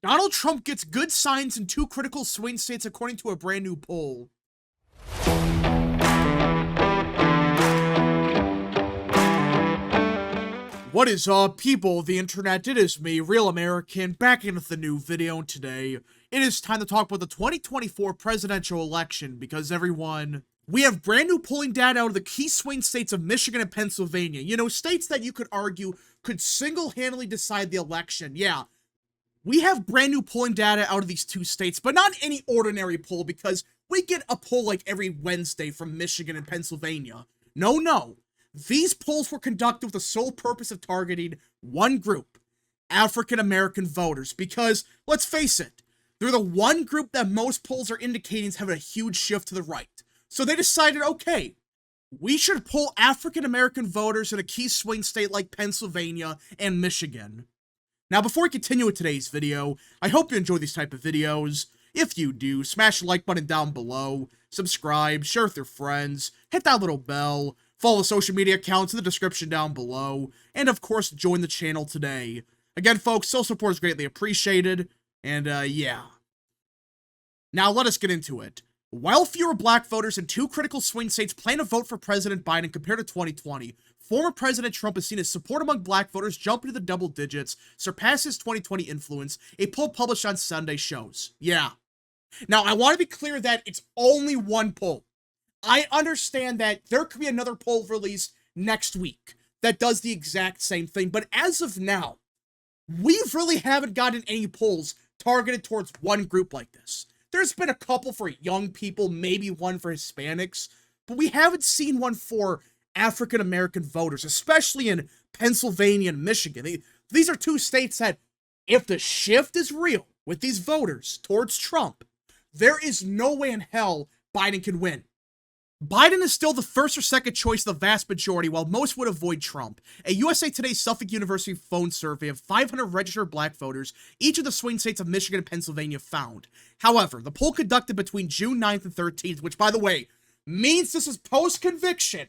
Donald Trump gets good signs in two critical swing states according to a brand new poll. What is up, people of the internet? It is me, Real American, back in with a new video. Today, it is time to talk about the 2024 presidential election because we have brand new polling data out of the key swing states of Michigan and Pennsylvania. You know, states that you could argue could single-handedly decide the election. Yeah, we have brand new polling data out of these two states, but not any ordinary poll because we get a poll like every Wednesday from Michigan and Pennsylvania. No. These polls were conducted with the sole purpose of targeting one group, African American voters, because, let's face it, they're the one group that most polls are indicating is having a huge shift to the right. So they decided, okay, we should poll African American voters in a key swing state like Pennsylvania and Michigan. Now, before we continue with today's video, I hope you enjoy these type of videos. If you do, smash the like button down below, subscribe, share with your friends, hit that little bell, follow the social media accounts in the description down below, and of course, join the channel today. Again, folks, social support is greatly appreciated, and yeah. Now, let us get into it. While fewer black voters in two critical swing states plan to vote for President Biden compared to 2020, former President Trump has seen his support among black voters jump into the double digits, surpass his 2020 influence, a poll published on Sunday shows. Yeah. Now, I want to be clear that it's only one poll. I understand that there could be another poll released next week that does the exact same thing, but as of now, we really haven't gotten any polls targeted towards one group like this. There's been a couple for young people, maybe one for Hispanics, but we haven't seen one for African American voters, especially in Pennsylvania and Michigan. These are two states that, if the shift is real with these voters towards Trump, there is no way in hell Biden can win. Biden is still the first or second choice of the vast majority, while most would avoid Trump. A USA Today Suffolk University phone survey of 500 registered black voters, each of the swing states of Michigan and Pennsylvania, found. However, the poll conducted between June 9th and 13th, which, by the way, means this is post-conviction.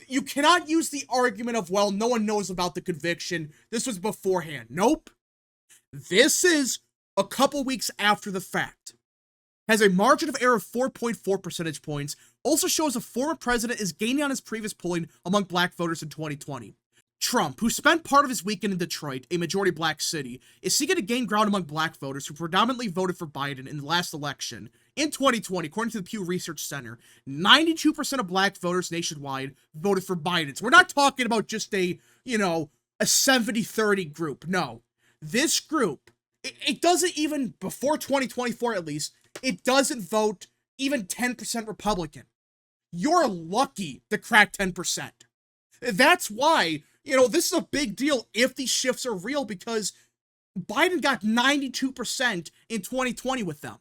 You cannot use the argument of, well, no one knows about the conviction. This was beforehand. Nope. This is a couple weeks after the fact. Has a margin of error of 4.4 percentage points, also shows a former president is gaining on his previous polling among black voters in 2020. Trump, who spent part of his weekend in Detroit, a majority black city, is seeking to gain ground among black voters who predominantly voted for Biden in the last election. In 2020, according to the Pew Research Center, 92% of black voters nationwide voted for Biden. So we're not talking about just a 70-30 group. No. This group, it doesn't even, before 2024 at least, it doesn't vote even 10% Republican. You're lucky to crack 10%. That's why, this is a big deal if these shifts are real, because Biden got 92% in 2020 with them.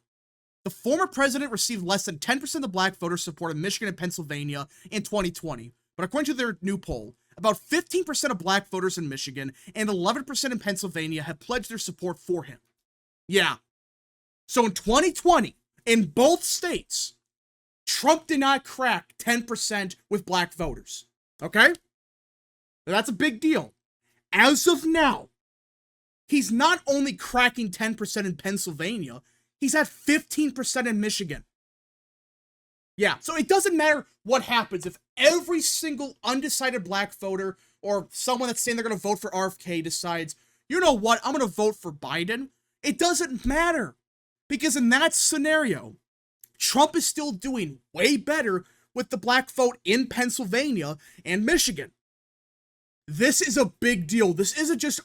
The former president received less than 10% of the black voter support in Michigan and Pennsylvania in 2020. But according to their new poll, about 15% of black voters in Michigan and 11% in Pennsylvania have pledged their support for him. Yeah. So in 2020, in both states, Trump did not crack 10% with black voters. Okay? That's a big deal. As of now, he's not only cracking 10% in Pennsylvania, he's at 15% in Michigan. Yeah, so it doesn't matter what happens. If every single undecided black voter or someone that's saying they're going to vote for RFK decides, you know what, I'm going to vote for Biden, it doesn't matter. Because in that scenario, Trump is still doing way better with the black vote in Pennsylvania and Michigan. This is a big deal. This isn't just,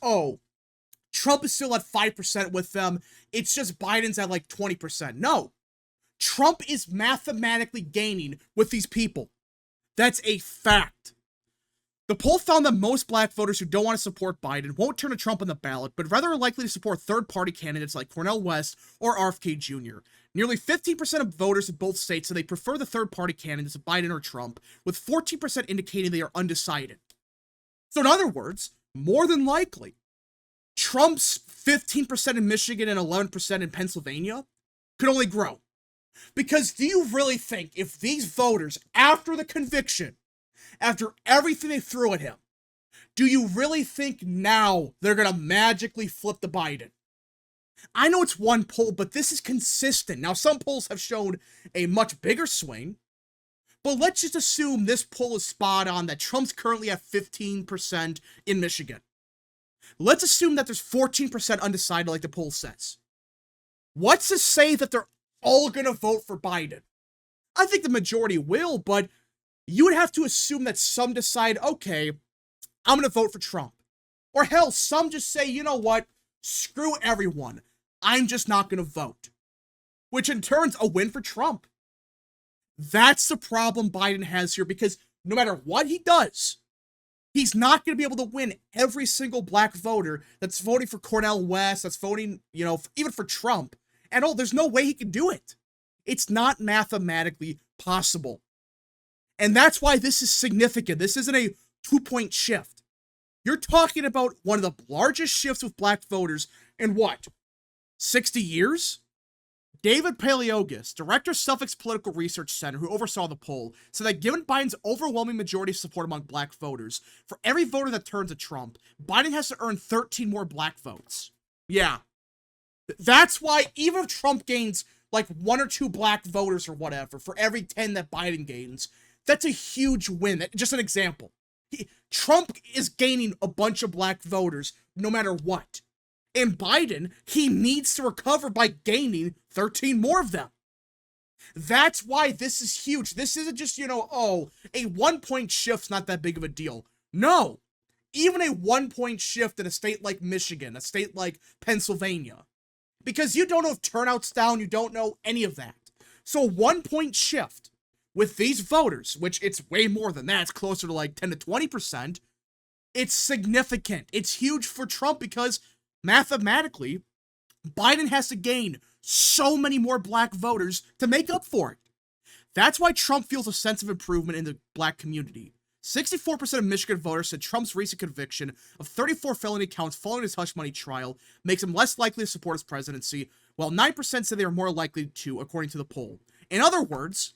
Trump is still at 5% with them. It's just Biden's at like 20%. No. Trump is mathematically gaining with these people. That's a fact. The poll found that most black voters who don't want to support Biden won't turn to Trump on the ballot, but rather are likely to support third-party candidates like Cornel West or RFK Jr. Nearly 15% of voters in both states say they prefer the third-party candidates of Biden or Trump, with 14% indicating they are undecided. So in other words, more than likely, Trump's 15% in Michigan and 11% in Pennsylvania could only grow. Because do you really think if these voters, after the conviction, after everything they threw at him, do you really think now they're going to magically flip to Biden? I know it's one poll, but this is consistent. Now, some polls have shown a much bigger swing, but let's just assume this poll is spot on, that Trump's currently at 15% in Michigan. Let's assume that there's 14% undecided like the poll says. What's to say that they're all going to vote for Biden? I think the majority will, but you would have to assume that some decide, okay, I'm going to vote for Trump. Or hell, some just say, you know what, screw everyone. I'm just not going to vote. Which in turn's a win for Trump. That's the problem Biden has here, because no matter what he does, he's not going to be able to win every single black voter that's voting for Cornel West, that's voting, even for Trump. And there's no way he can do it. It's not mathematically possible. And that's why this is significant. This isn't a 2-point shift. You're talking about one of the largest shifts with black voters in what, 60 years? David Paleologos, director of Suffolk's Political Research Center, who oversaw the poll, said that given Biden's overwhelming majority of support among black voters, for every voter that turns to Trump, Biden has to earn 13 more black votes. Yeah. That's why even if Trump gains like 1 or 2 black voters or whatever for every 10 that Biden gains, that's a huge win. Just an example. Trump is gaining a bunch of black voters no matter what. And Biden, he needs to recover by gaining 13 more of them. That's why this is huge. This isn't just, a 1-point shift's not that big of a deal. No. Even a 1-point shift in a state like Michigan, a state like Pennsylvania, because you don't know if turnout's down, you don't know any of that. So a 1-point shift with these voters, which it's way more than that, it's closer to like 10 to 20%, it's significant. It's huge for Trump because mathematically, Biden has to gain so many more black voters to make up for it. That's why Trump feels a sense of improvement in the black community. 64% of Michigan voters said Trump's recent conviction of 34 felony counts following his hush money trial makes him less likely to support his presidency, while 9% said they are more likely to, according to the poll. In other words,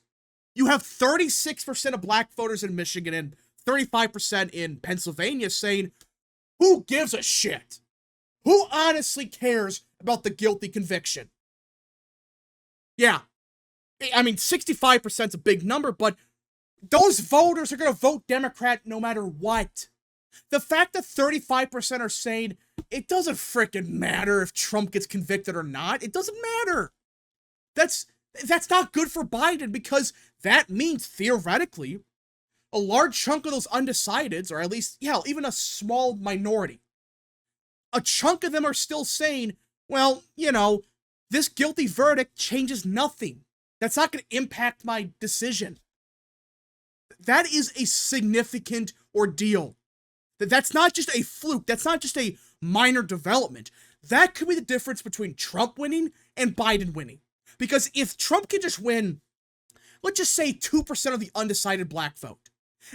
you have 36% of black voters in Michigan and 35% in Pennsylvania saying, who gives a shit? Who honestly cares about the guilty conviction? Yeah. I mean, 65% is a big number, but those voters are going to vote Democrat no matter what. The fact that 35% are saying it doesn't frickin' matter if Trump gets convicted or not, it doesn't matter. That's not good for Biden, because that means theoretically a large chunk of those undecideds, or at least, even a small minority, a chunk of them are still saying, well, this guilty verdict changes nothing. That's not going to impact my decision. That is a significant ordeal. That's not just a fluke. That's not just a minor development. That could be the difference between Trump winning and Biden winning. Because if Trump can just win, let's just say 2% of the undecided black vote,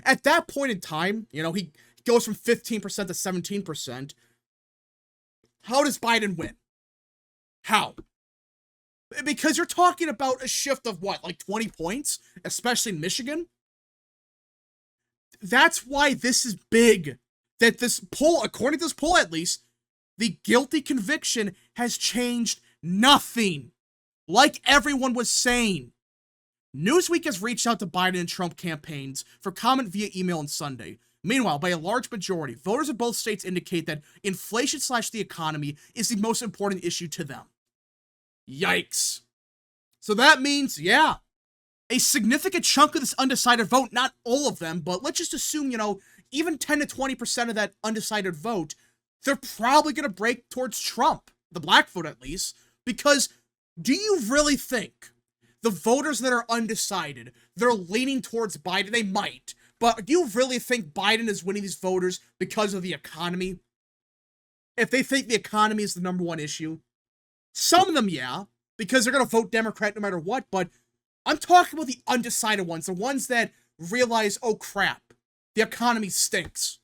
at that point in time, he goes from 15% to 17%. How does Biden win? How? Because you're talking about a shift of what, like 20 points, especially in Michigan? That's why this is big. That this poll, according to this poll at least, the guilty conviction has changed nothing. Like everyone was saying. Newsweek has reached out to Biden and Trump campaigns for comment via email on Sunday. Meanwhile, by a large majority, voters in both states indicate that inflation/the economy is the most important issue to them. Yikes. So that means, a significant chunk of this undecided vote, not all of them, but let's just assume, even 10 to 20% of that undecided vote, they're probably going to break towards Trump, the black vote at least, because do you really think the voters that are undecided, they're leaning towards Biden? They might, but do you really think Biden is winning these voters because of the economy? If they think the economy is the number one issue? Some of them, because they're going to vote Democrat no matter what, but I'm talking about the undecided ones, the ones that realize, oh crap, the economy stinks.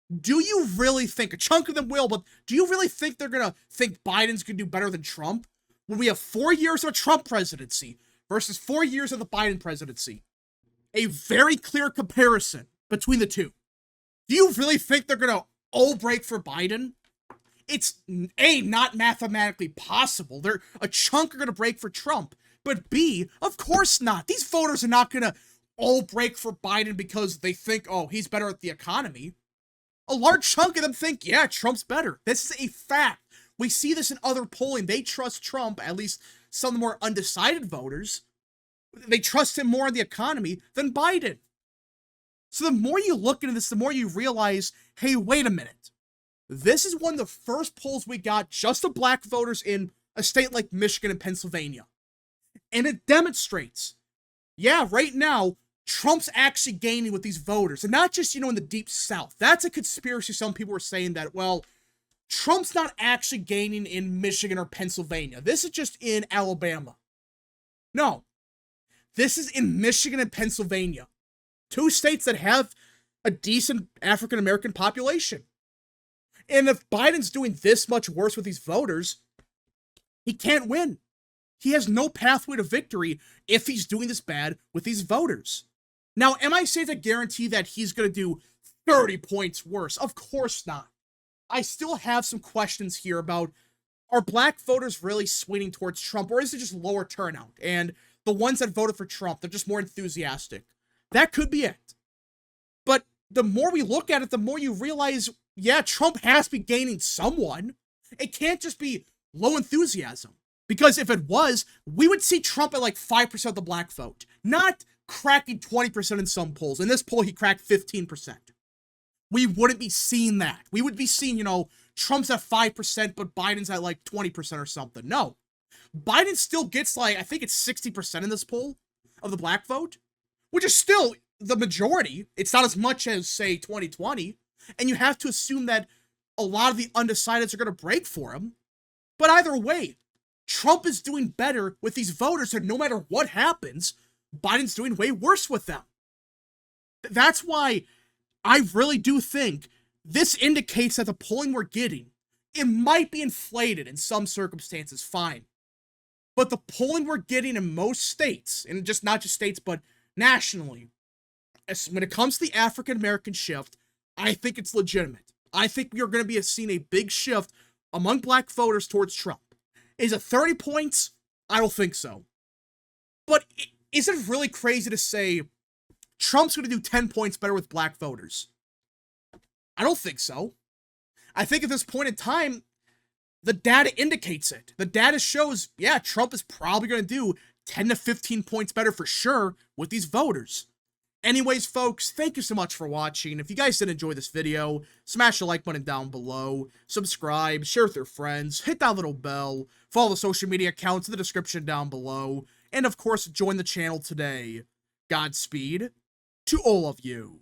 Do you really think, a chunk of them will, but do you really think they're going to think Biden's going to do better than Trump? When we have 4 years of a Trump presidency versus 4 years of the Biden presidency. A very clear comparison between the two. Do you really think they're going to all break for Biden? It's A, not mathematically possible. A chunk are going to break for Trump. But B, of course not. These voters are not going to all break for Biden because they think, oh, he's better at the economy. A large chunk of them think, yeah, Trump's better. This is a fact. We see this in other polling. They trust Trump, at least some of the more undecided voters. They trust him more in the economy than Biden. So the more you look into this, the more you realize, hey, wait a minute. This is one of the first polls we got just of black voters in a state like Michigan and Pennsylvania. And it demonstrates, yeah, right now, Trump's actually gaining with these voters. And not just, in the deep south. That's a conspiracy. Some people were saying that, well, Trump's not actually gaining in Michigan or Pennsylvania. This is just in Alabama. No. This is in Michigan and Pennsylvania. 2 states that have a decent African-American population. And if Biden's doing this much worse with these voters, he can't win. He has no pathway to victory if he's doing this bad with these voters. Now, am I saying to guarantee that he's going to do 30 points worse? Of course not. I still have some questions here about, are black voters really swinging towards Trump, or is it just lower turnout? And the ones that voted for Trump, they're just more enthusiastic. That could be it. But the more we look at it, the more you realize, yeah, Trump has to be gaining someone. It can't just be low enthusiasm. Because if it was, we would see Trump at like 5% of the black vote. Not cracking 20% in some polls. In this poll, he cracked 15%. We wouldn't be seeing that. We would be seeing, Trump's at 5%, but Biden's at like 20% or something. No. Biden still gets like, I think it's 60% in this poll of the black vote, which is still the majority. It's not as much as, say, 2020. And you have to assume that a lot of the undecideds are going to break for him. But either way, Trump is doing better with these voters, and no matter what happens, Biden's doing way worse with them. That's why I really do think this indicates that the polling we're getting, it might be inflated in some circumstances, fine. But the polling we're getting in most states, and just not just states, but nationally, when it comes to the African-American shift, I think it's legitimate. I think we're going to be seeing a big shift among black voters towards Trump. Is it 30 points? I don't think so. But is it really crazy to say Trump's going to do 10 points better with black voters? I don't think so. I think at this point in time, the data indicates it. The data shows, yeah, Trump is probably going to do 10 to 15 points better for sure with these voters. Anyways, folks, thank you so much for watching. If you guys did enjoy this video, smash the like button down below, subscribe, share with your friends, hit that little bell, follow the social media accounts in the description down below, and of course, join the channel today. Godspeed to all of you.